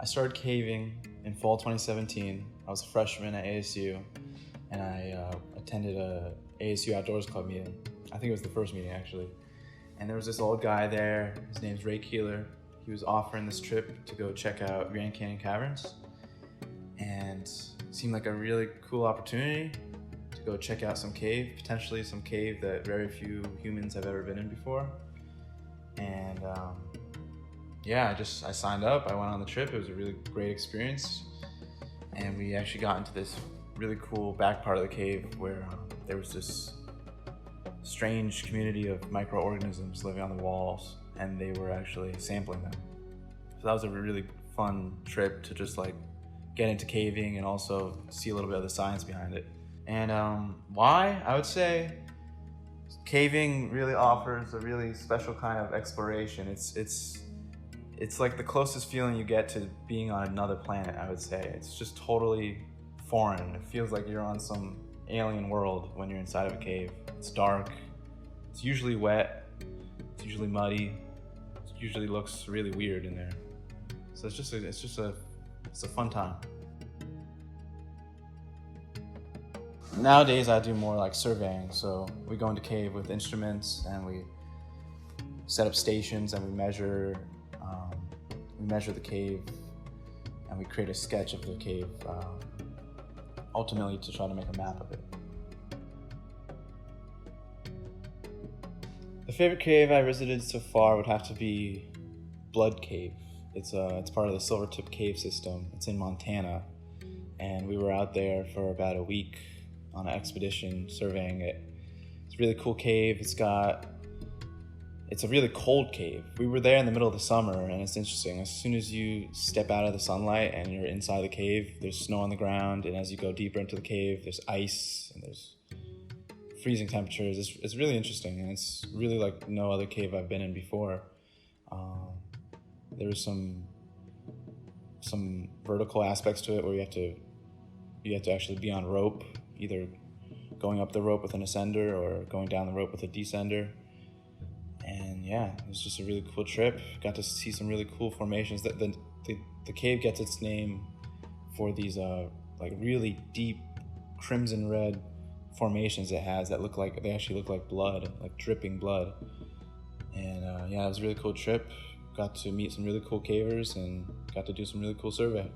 I started caving in fall 2017. I was a freshman at ASU, and I attended a ASU Outdoors Club meeting. I think it was the first meeting, actually. And there was this old guy there. His name's Ray Keeler. He was offering this trip to go check out Grand Canyon Caverns, and it seemed like a really cool opportunity to go check out some cave, potentially some cave that very few humans have ever been in before. And yeah, I signed up, I went on the trip. It was a really great experience. And we actually got into this really cool back part of the cave where there was this strange community of microorganisms living on the walls, and they were actually sampling them. So that was a really fun trip to just like get into caving and also see a little bit of the science behind it. And why? I would say caving really offers a really special kind of exploration. It's like the closest feeling you get to being on another planet, I would say. It's just totally foreign. It feels like you're on some alien world when you're inside of a cave. It's dark, it's usually wet, it's usually muddy, it usually looks really weird in there. So it's a fun time. Nowadays I do more like surveying, so we go into cave with instruments and we set up stations and we measure the cave and we create a sketch of the cave, ultimately to try to make a map of it. The favorite cave I visited so far would have to be Blood Cave. It's part of the Silvertip Cave system. It's in Montana, and we were out there for about a week on an expedition surveying it. It's a really cool cave. It's a really cold cave. We were there in the middle of the summer, and it's interesting. As soon as you step out of the sunlight and you're inside the cave, there's snow on the ground, and as you go deeper into the cave, there's ice and there's freezing temperatures. It's really interesting, and it's really like no other cave I've been in before. There's some vertical aspects to it where you have to actually be on rope, either going up the rope with an ascender or going down the rope with a descender. And yeah, it was just a really cool trip. Got to see some really cool formations. The cave gets its name for these like really deep crimson red formations it has that actually look like blood, like dripping blood. And yeah, it was a really cool trip. Got to meet some really cool cavers and got to do some really cool survey.